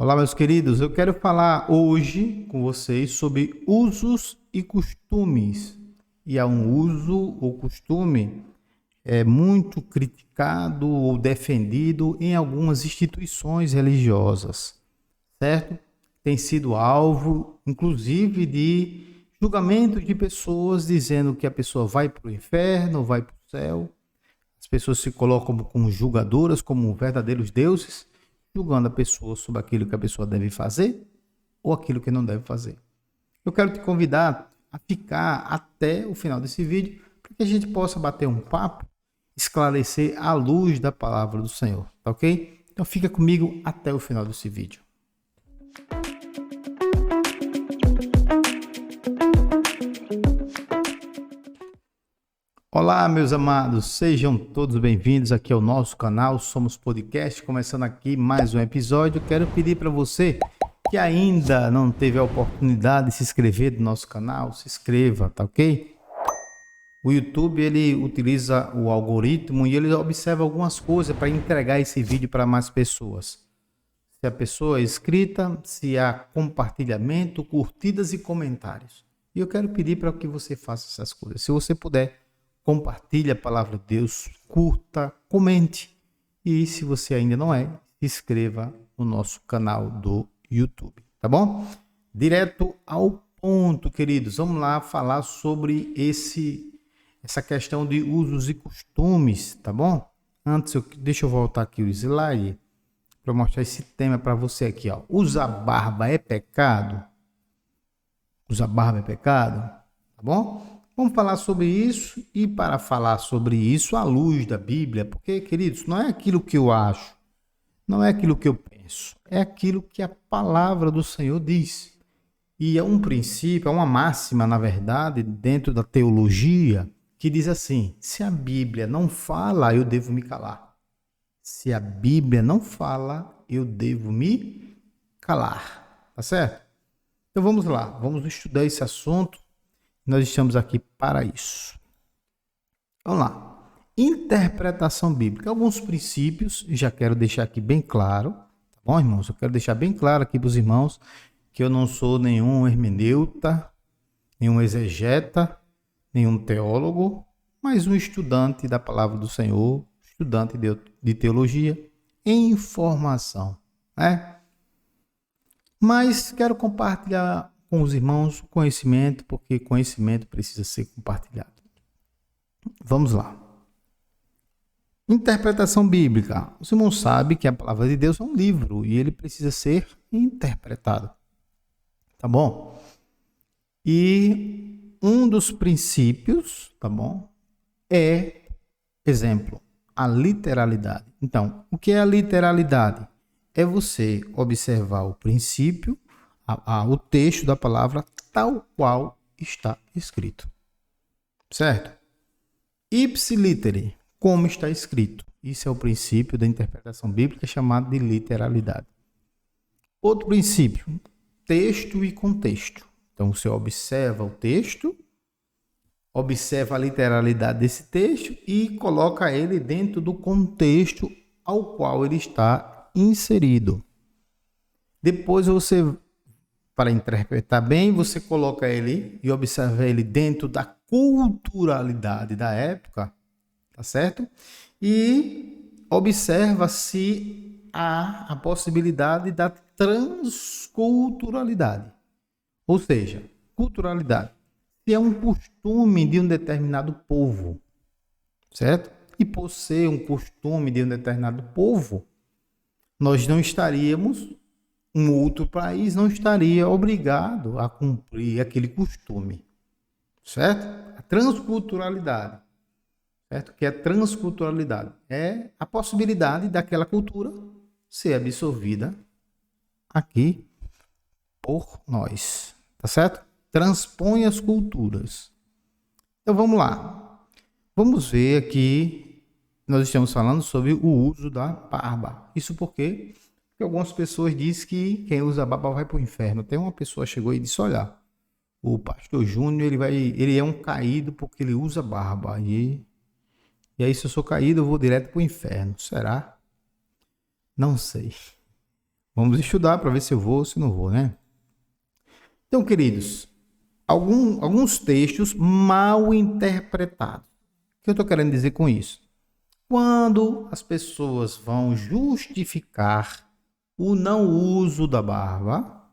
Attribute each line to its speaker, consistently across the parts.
Speaker 1: Olá, meus queridos. Eu quero falar hoje com vocês sobre usos e costumes. E há um uso ou costume muito criticado ou defendido em algumas instituições religiosas, certo? Tem sido alvo, inclusive, de julgamento de pessoas dizendo que a pessoa vai para o inferno, vai para o céu. As pessoas se colocam como julgadoras, como verdadeiros deuses, julgando a pessoa sobre aquilo que a pessoa deve fazer ou aquilo que não deve fazer. Eu quero te convidar a ficar até o final desse vídeo para que a gente possa bater um papo, esclarecer à luz da palavra do Senhor, tá ok? Então fica comigo até o final desse vídeo. Olá, meus amados, sejam todos bem-vindos aqui ao nosso canal Somos Podcast, começando aqui mais um episódio. Quero pedir para você que ainda não teve a oportunidade de se inscrever no nosso canal, se inscreva, tá ok? O YouTube, ele utiliza o algoritmo e ele observa algumas coisas para entregar esse vídeo para mais pessoas. Se a pessoa é inscrita, se há compartilhamento, curtidas e comentários. E eu quero pedir para que você faça essas coisas. Se você puder, compartilhe a palavra de Deus, curta, comente. E se você ainda não é, se inscreva no nosso canal do YouTube, tá bom? Direto ao ponto, queridos. Vamos lá falar sobre essa questão de usos e costumes, tá bom? Deixa eu voltar aqui o slide para mostrar esse tema para você aqui, ó. Usar barba é pecado? Usar barba é pecado? Tá bom? Vamos falar sobre isso e para falar sobre isso à luz da Bíblia, porque, queridos, não é aquilo que eu acho, não é aquilo que eu penso, é aquilo que a palavra do Senhor diz. E é um princípio, é uma máxima, na verdade, dentro da teologia, que diz assim: se a Bíblia não fala, eu devo me calar. Se a Bíblia não fala, eu devo me calar. Tá certo? Então vamos lá, vamos estudar esse assunto. Nós estamos aqui para isso. Vamos lá. Interpretação bíblica. Alguns princípios, já quero deixar aqui bem claro. Tá bom, irmãos? Eu quero deixar bem claro aqui para os irmãos que eu não sou nenhum hermeneuta, nenhum exegeta, nenhum teólogo, mas um estudante da palavra do Senhor, estudante de teologia em formação, né? Mas quero compartilhar com os irmãos conhecimento, porque conhecimento precisa ser compartilhado. Vamos lá. Interpretação bíblica. Os irmãos sabem que a palavra de Deus é um livro e ele precisa ser interpretado. Tá bom? E um dos princípios, tá bom, é, exemplo, a literalidade. Então, o que é a literalidade? É você observar o princípio, o texto da palavra tal qual está escrito. Certo? Ipsiliteri, como está escrito. Isso é o princípio da interpretação bíblica chamado de literalidade. Outro princípio, texto e contexto. Então você observa o texto, observa a literalidade desse texto e coloca ele dentro do contexto ao qual ele está inserido. Depois você, para interpretar bem, você coloca ele e observa ele dentro da culturalidade da época, tá certo? E observa se há a possibilidade da transculturalidade. Ou seja, culturalidade. Se é um costume de um determinado povo, certo? E por ser um costume de um determinado povo, nós não estaríamos, um outro país não estaria obrigado a cumprir aquele costume, certo? A transculturalidade, certo? Que é a transculturalidade é a possibilidade daquela cultura ser absorvida aqui por nós, tá certo? Transpõe as culturas. Então vamos lá. Vamos ver aqui, nós estamos falando sobre o uso da barba. Isso porque algumas pessoas dizem que quem usa barba vai para o inferno. Tem uma pessoa que chegou e disse: olha, o pastor Júnior, ele é um caído porque ele usa barba. E aí, se eu sou caído, eu vou direto para o inferno. Será? Não sei. Vamos estudar para ver se eu vou ou se não vou, né? Então, queridos, alguns textos mal interpretados. O que eu estou querendo dizer com isso? Quando as pessoas vão justificar o não uso da barba,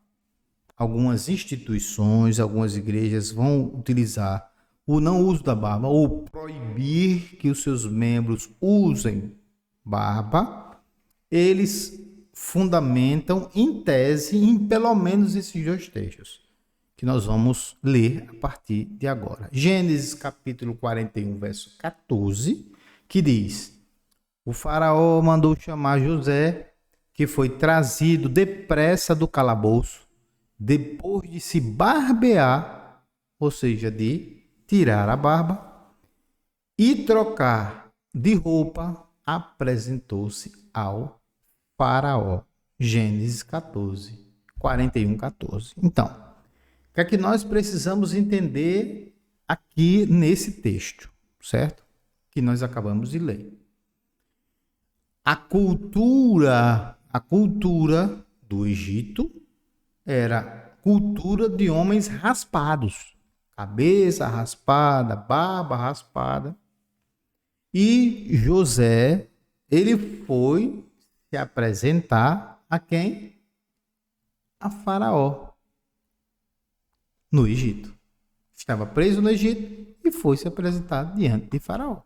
Speaker 1: algumas instituições, algumas igrejas vão utilizar o não uso da barba ou proibir que os seus membros usem barba, eles fundamentam em tese em pelo menos esses dois textos que nós vamos ler a partir de agora. Gênesis capítulo 41, verso 14, que diz: o faraó mandou chamar José, que foi trazido depressa do calabouço, depois de se barbear, ou seja, de tirar a barba, e trocar de roupa, apresentou-se ao faraó. Gênesis 14, 41, 14. Então, o que é que nós precisamos entender aqui nesse texto, certo? Que nós acabamos de ler. A cultura do Egito era cultura de homens raspados, cabeça raspada, barba raspada. E José, ele foi se apresentar a quem? A Faraó, no Egito. Estava preso no Egito e foi se apresentar diante de Faraó.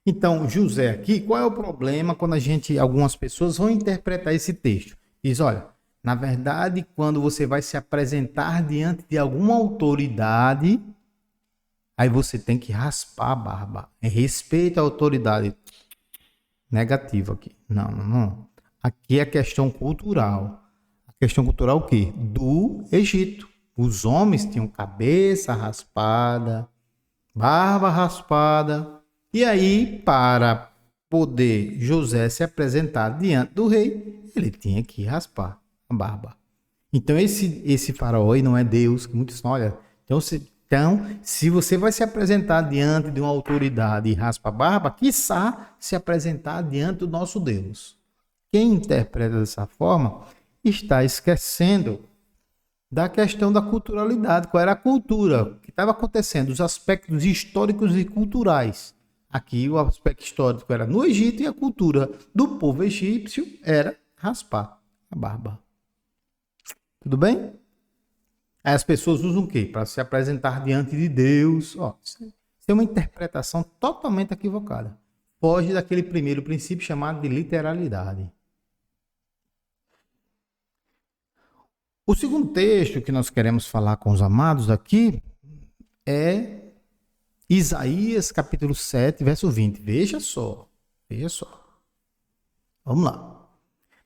Speaker 1: Então, José aqui, qual é o problema quando algumas pessoas vão interpretar esse texto? Diz, olha, na verdade, quando você vai se apresentar diante de alguma autoridade, aí você tem que raspar a barba. É respeito à autoridade. Negativo aqui. Não. Aqui é questão cultural. A questão cultural o quê? Do Egito. Os homens tinham cabeça raspada, barba raspada. E aí, para poder José se apresentar diante do rei, ele tinha que raspar a barba. Então, esse faraó não é Deus, que muitos falam, olha, então, se você vai se apresentar diante de uma autoridade e raspa a barba, quiçá se apresentar diante do nosso Deus. Quem interpreta dessa forma está esquecendo da questão da culturalidade. Qual era a cultura? O que estava acontecendo? Os aspectos históricos e culturais. Aqui o aspecto histórico era no Egito e a cultura do povo egípcio era raspar a barba. Tudo bem? Aí as pessoas usam o quê? Para se apresentar diante de Deus. Isso é uma interpretação totalmente equivocada. Foge daquele primeiro princípio chamado de literalidade. O segundo texto que nós queremos falar com os amados aqui é Isaías capítulo 7, verso 20. Veja só. Vamos lá.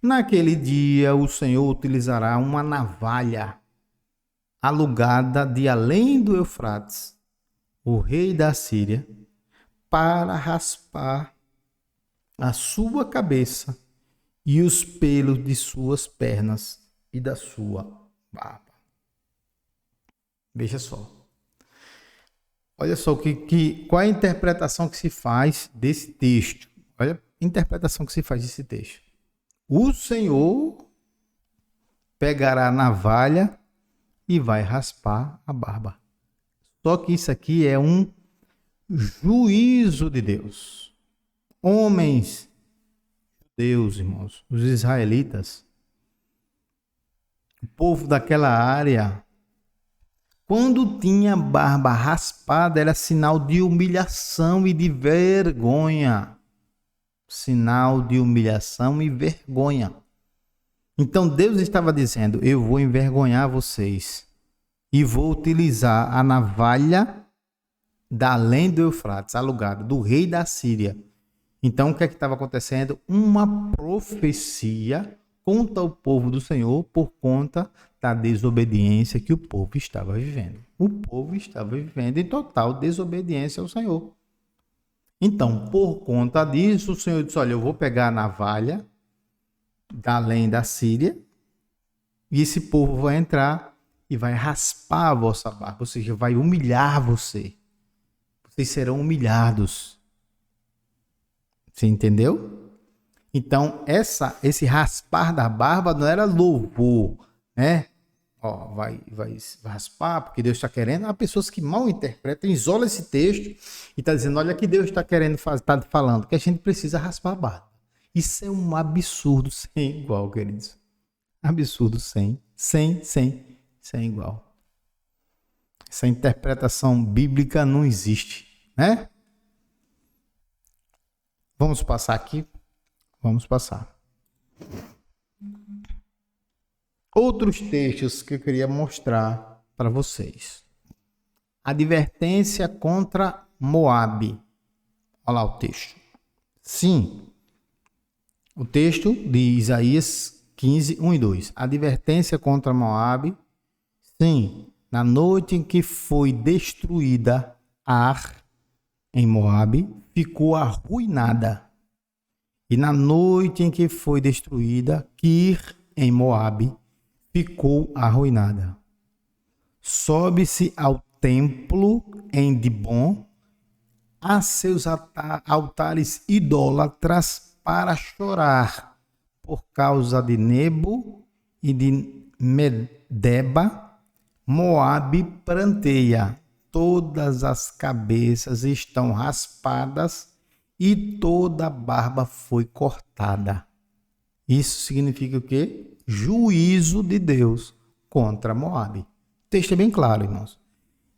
Speaker 1: Naquele dia o Senhor utilizará uma navalha alugada de além do Eufrates, o rei da Síria, para raspar a sua cabeça e os pelos de suas pernas e da sua barba. Veja só. Olha só qual é a interpretação que se faz desse texto. Olha a interpretação que se faz desse texto. O Senhor pegará a navalha e vai raspar a barba. Só que isso aqui é um juízo de Deus. Homens, Deus, irmãos, os israelitas, o povo daquela área, quando tinha barba raspada, era sinal de humilhação e de vergonha. Sinal de humilhação e vergonha. Então Deus estava dizendo, eu vou envergonhar vocês e vou utilizar a navalha da além do Eufrates, alugada, do rei da Síria. Então o que é que estava acontecendo? Uma profecia contra o povo do Senhor por conta da desobediência que o povo estava vivendo. O povo estava vivendo em total desobediência ao Senhor. Então, por conta disso, o Senhor disse, olha, eu vou pegar a navalha da além da Síria e esse povo vai entrar e vai raspar a vossa barba, ou seja, vai humilhar você. Vocês serão humilhados. Você entendeu? Então, esse raspar da barba não era louvor, né? Ó, vai raspar porque Deus está querendo. Há pessoas que mal interpretam, isolam esse texto e está dizendo, olha que Deus está querendo, está falando que a gente precisa raspar a barba. Isso é um absurdo sem igual, queridos. Absurdo sem igual. Essa interpretação bíblica não existe, né? Vamos passar aqui. Vamos passar. Outros textos que eu queria mostrar para vocês. Advertência contra Moabe. Olha lá o texto. Sim. O texto de Isaías 15, 1 e 2. Advertência contra Moabe. Sim. Na noite em que foi destruída Ar, em Moabe, ficou arruinada. E na noite em que foi destruída Kir, em Moabe, ficou arruinada. Sobe-se ao templo em Dibon, a seus altares idólatras, para chorar por causa de Nebo e de Medeba. Moabe pranteia, todas as cabeças estão raspadas e toda a barba foi cortada. Isso significa o quê? Juízo de Deus contra Moabe. O texto é bem claro, irmãos.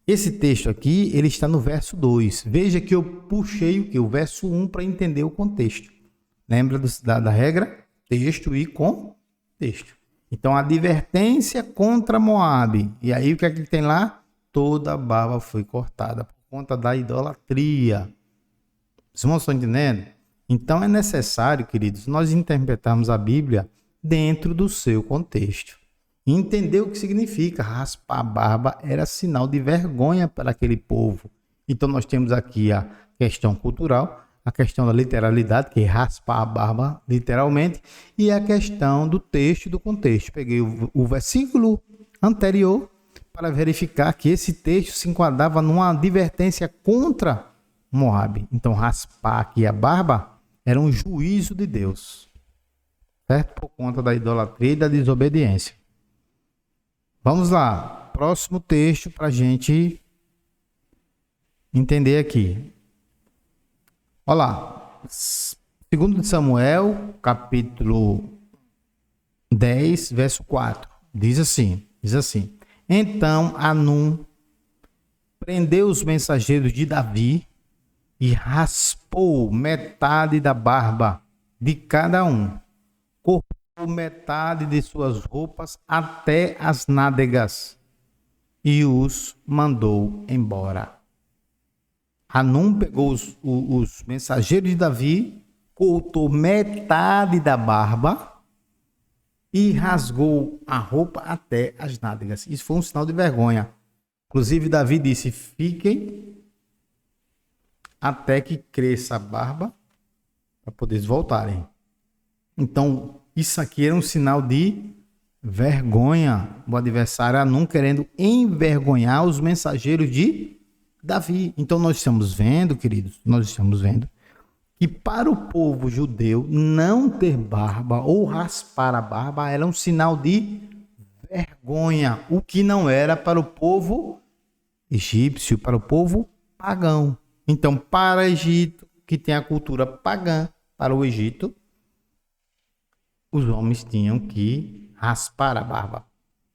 Speaker 1: Esse texto aqui, ele está no verso 2. Veja que eu puxei o quê? O verso 1 para entender o contexto. Lembra da regra? Texto e contexto. Então, advertência contra Moabe. E aí, o que é que tem lá? Toda a barba foi cortada por conta da idolatria. Vocês não estão entendendo? Então, é necessário, queridos, nós interpretarmos a Bíblia dentro do seu contexto. Entender o que significa. Raspar a barba era sinal de vergonha para aquele povo. Então, nós temos aqui a questão cultural, a questão da literalidade, que é raspar a barba, literalmente, e a questão do texto e do contexto. Peguei o versículo anterior para verificar que esse texto se enquadrava numa advertência contra Moabe. Então, raspar aqui a barba era um juízo de Deus, certo? Por conta da idolatria e da desobediência. Vamos lá, próximo texto para a gente entender aqui. Olha lá, 2 Samuel, capítulo 10, verso 4. Diz assim, então Hanum prendeu os mensageiros de Davi e raspou metade da barba de cada um, cortou metade de suas roupas até as nádegas e os mandou embora. Hanum pegou os mensageiros de Davi, cortou metade da barba e rasgou a roupa até as nádegas. Isso foi um sinal de vergonha. Inclusive, Davi disse, fiquem até que cresça a barba para poder voltarem. Então, isso aqui era um sinal de vergonha. O adversário Hanum querendo envergonhar os mensageiros de Davi. Então, nós estamos vendo, queridos, que para o povo judeu não ter barba ou raspar a barba era um sinal de vergonha, o que não era para o povo egípcio, para o povo pagão. Então, para o Egito, que tem a cultura pagã, para o Egito, os homens tinham que raspar a barba.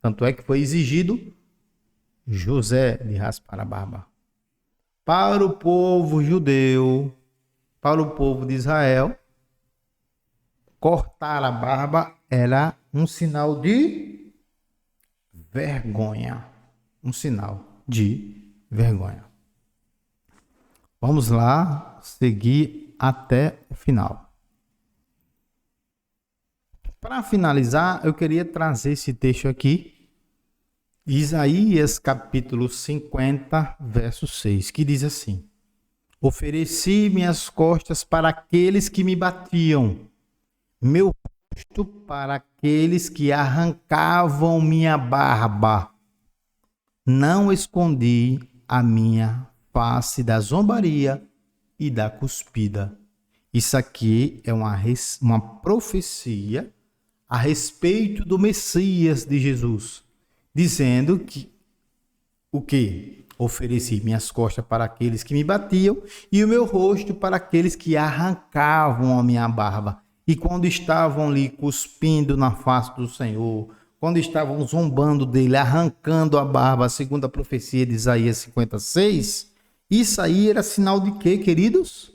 Speaker 1: Tanto é que foi exigido José de raspar a barba. Para o povo judeu, para o povo de Israel, cortar a barba era um sinal de vergonha. Um sinal de vergonha. Vamos lá, seguir até o final. Para finalizar, eu queria trazer esse texto aqui, Isaías capítulo 50, verso 6, que diz assim: ofereci minhas costas para aqueles que me batiam, meu rosto para aqueles que arrancavam minha barba. Não escondi a minha face da zombaria e da cuspida. Isso aqui é uma profecia a respeito do Messias de Jesus, dizendo que o quê? Ofereci minhas costas para aqueles que me batiam e o meu rosto para aqueles que arrancavam a minha barba. E quando estavam ali cuspindo na face do Senhor, quando estavam zombando dele, arrancando a barba, segundo a profecia de Isaías 56, isso aí era sinal de quê, queridos?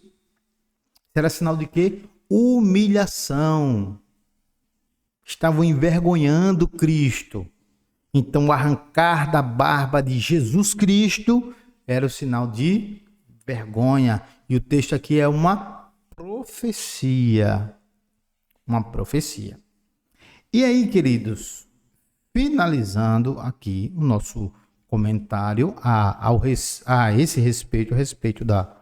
Speaker 1: Era sinal de quê? Humilhação. Estavam envergonhando Cristo. Então, o arrancar da barba de Jesus Cristo era o sinal de vergonha. E o texto aqui é uma profecia. Uma profecia. E aí, queridos, finalizando aqui o nosso comentário a esse respeito, a respeito da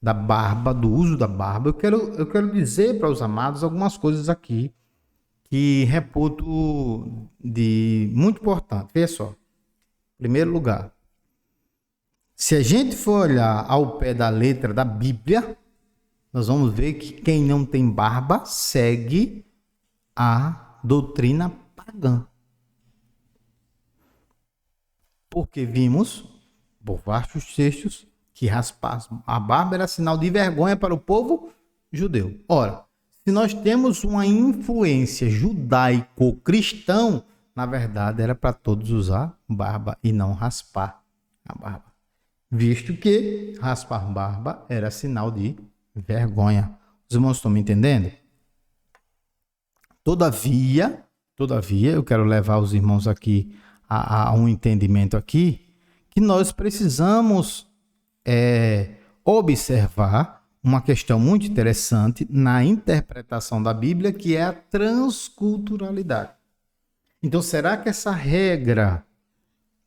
Speaker 1: barba, do uso da barba, eu quero dizer para os amados algumas coisas aqui que reputo de muito importante. Veja só. Em primeiro lugar, se a gente for olhar ao pé da letra da Bíblia, nós vamos ver que quem não tem barba segue a doutrina pagã. Porque vimos, por vários textos, que raspar a barba era sinal de vergonha para o povo judeu. Ora, se nós temos uma influência judaico-cristão, na verdade era para todos usar barba e não raspar a barba. Visto que raspar barba era sinal de vergonha. Os irmãos estão me entendendo? Todavia, eu quero levar os irmãos aqui a um entendimento aqui, que nós precisamos observar uma questão muito interessante na interpretação da Bíblia, que é a transculturalidade. Então, será que essa regra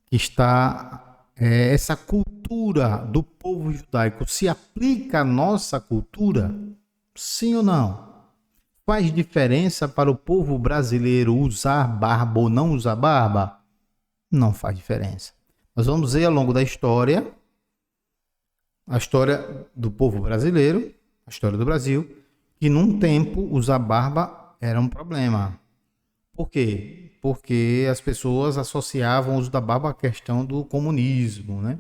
Speaker 1: que está, essa cultura do povo judaico se aplica à nossa cultura? Sim ou não? Faz diferença para o povo brasileiro usar barba ou não usar barba? Não faz diferença. Nós vamos ver ao longo da história, a história do povo brasileiro, a história do Brasil, que num tempo usar barba era um problema. Por quê? Porque as pessoas associavam o uso da barba à questão do comunismo, né?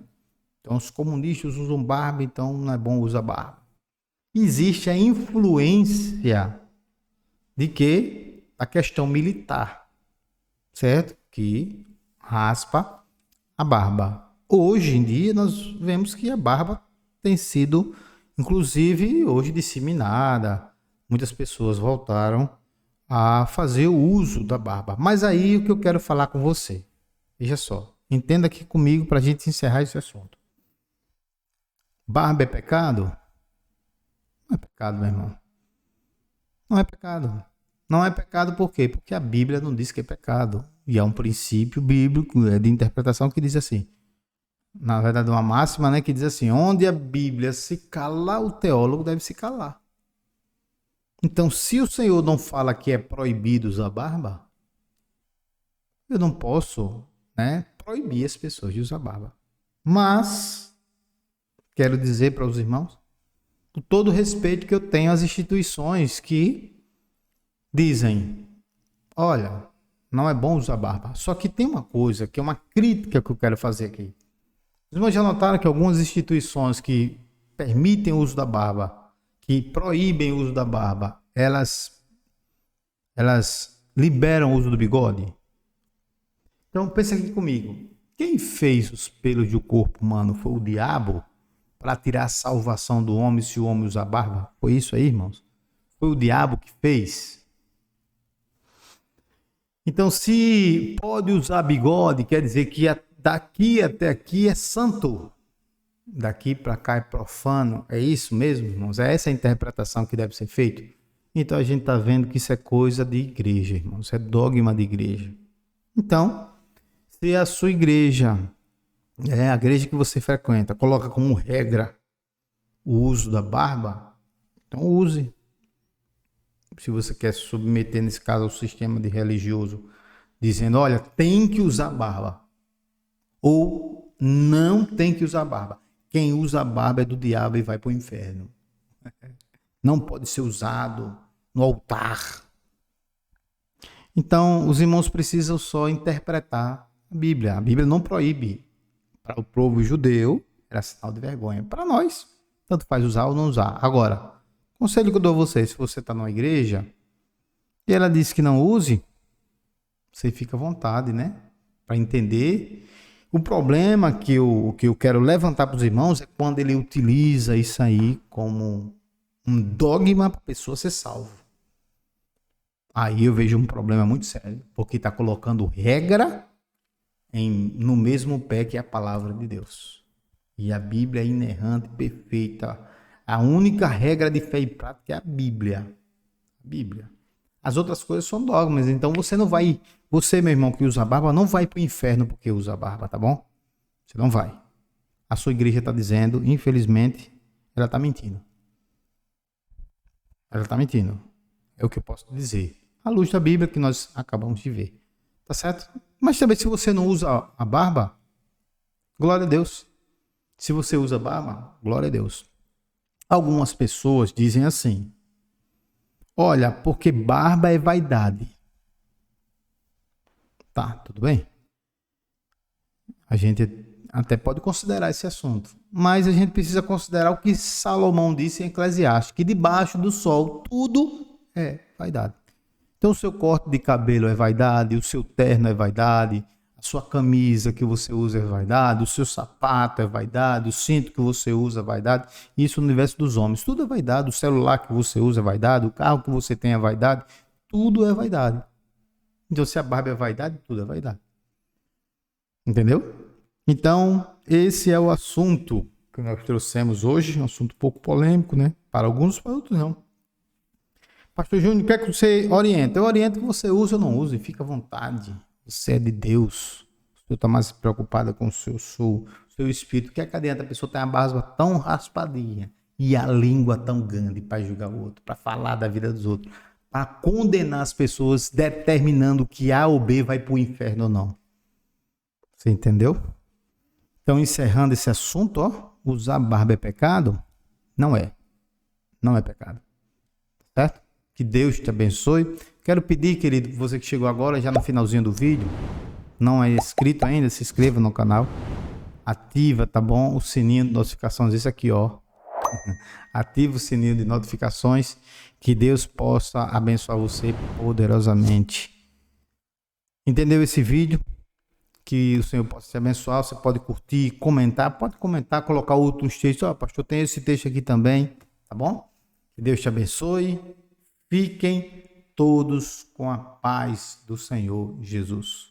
Speaker 1: Então os comunistas usam barba, então não é bom usar barba. Existe a influência de que? A questão militar, certo? Que raspa a barba. Hoje em dia nós vemos que a barba tem sido, inclusive, hoje disseminada. Muitas pessoas voltaram a fazer o uso da barba. Mas aí o que eu quero falar com você, veja só, entenda aqui comigo para a gente encerrar esse assunto. Barba é pecado? Não é pecado, meu irmão. Não é pecado. Não é pecado por quê? Porque a Bíblia não diz que é pecado. E há um princípio bíblico de interpretação que diz assim, na verdade uma máxima, né, que diz assim, onde a Bíblia se cala, o teólogo deve se calar. Então, se o Senhor não fala que é proibido usar barba, eu não posso, né, proibir as pessoas de usar barba. Mas, quero dizer para os irmãos, com todo o respeito que eu tenho às instituições que dizem, olha, não é bom usar barba. Só que tem uma coisa, que é uma crítica que eu quero fazer aqui. Os irmãos já notaram que algumas instituições que permitem o uso da barba, que proíbem o uso da barba, elas liberam o uso do bigode? Então pensa aqui comigo. Quem fez os pelos do corpo humano foi o diabo para tirar a salvação do homem se o homem usar barba? Foi isso aí, irmãos? Foi o diabo que fez? Então, se pode usar bigode, quer dizer que daqui até aqui é santo. Daqui para cá é profano. É isso mesmo, irmãos? É essa a interpretação que deve ser feita? Então, a gente está vendo que isso é coisa de igreja, irmãos. É dogma de igreja. Então, se a sua igreja, a igreja que você frequenta, coloca como regra o uso da barba, então use. Se você quer se submeter, nesse caso, ao sistema de religioso, dizendo, olha, tem que usar barba. Ou não tem que usar barba. Quem usa barba é do diabo e vai para o inferno. não pode ser usado no altar. Então, os irmãos precisam só interpretar a Bíblia. A Bíblia não proíbe. Para o povo judeu, era sinal de vergonha. Para nós, tanto faz usar ou não usar. Agora, conselho que eu dou a você, se você está numa igreja e ela diz que não use, você fica à vontade, né? Para entender. O problema que eu quero levantar para os irmãos é quando ele utiliza isso aí como um dogma para a pessoa ser salva. Aí eu vejo um problema muito sério, porque está colocando regra no mesmo pé que a palavra de Deus. E a Bíblia é inerrante, perfeita. A única regra de fé e prática é a Bíblia. A Bíblia. As outras coisas são dogmas. Então você não vai, você, meu irmão, que usa barba, não vai para o inferno porque usa barba, tá bom? Você não vai. A sua igreja está dizendo, infelizmente, ela está mentindo. Ela está mentindo. É o que eu posso dizer. À luz da Bíblia que nós acabamos de ver. Tá certo? Mas também se você não usa a barba, glória a Deus. Se você usa barba, glória a Deus. Algumas pessoas dizem assim: olha, porque barba é vaidade. Tá, tudo bem? A gente até pode considerar esse assunto. Mas a gente precisa considerar o que Salomão disse em Eclesiastes, que debaixo do sol tudo é vaidade. Então o seu corte de cabelo é vaidade, o seu terno é vaidade, a sua camisa que você usa é vaidade, o seu sapato é vaidade, o cinto que você usa é vaidade. Isso no universo dos homens. Tudo é vaidade, o celular que você usa é vaidade, o carro que você tem é vaidade, tudo é vaidade. Então se a barba é vaidade, tudo é vaidade. Entendeu? Então, esse é o assunto que nós trouxemos hoje, um assunto um pouco polêmico, né? Para alguns, para outros não. Pastor Júnior, o que é que você orienta? Eu oriento que você use ou não use, fica à vontade. Você é de Deus. O Senhor está mais preocupado com o seu espírito. O que é que adianta a pessoa ter uma barba tão raspadinha e a língua tão grande para julgar o outro, para falar da vida dos outros, para condenar as pessoas, determinando que A ou B vai para o inferno ou não? Você entendeu? Então, encerrando esse assunto, ó, usar barba é pecado? Não é. Não é pecado. Certo? Que Deus te abençoe. Quero pedir, querido, você que chegou agora, já no finalzinho do vídeo, não é inscrito ainda, se inscreva no canal. Ativa, tá bom? O sininho de notificações, esse aqui, ó. Ativa o sininho de notificações. Que Deus possa abençoar você poderosamente. Entendeu esse vídeo? Que o Senhor possa te abençoar. Você pode curtir, pode comentar, colocar outros textos. Ó, pastor, tem esse texto aqui também, tá bom? Que Deus te abençoe. Fiquem todos com a paz do Senhor Jesus.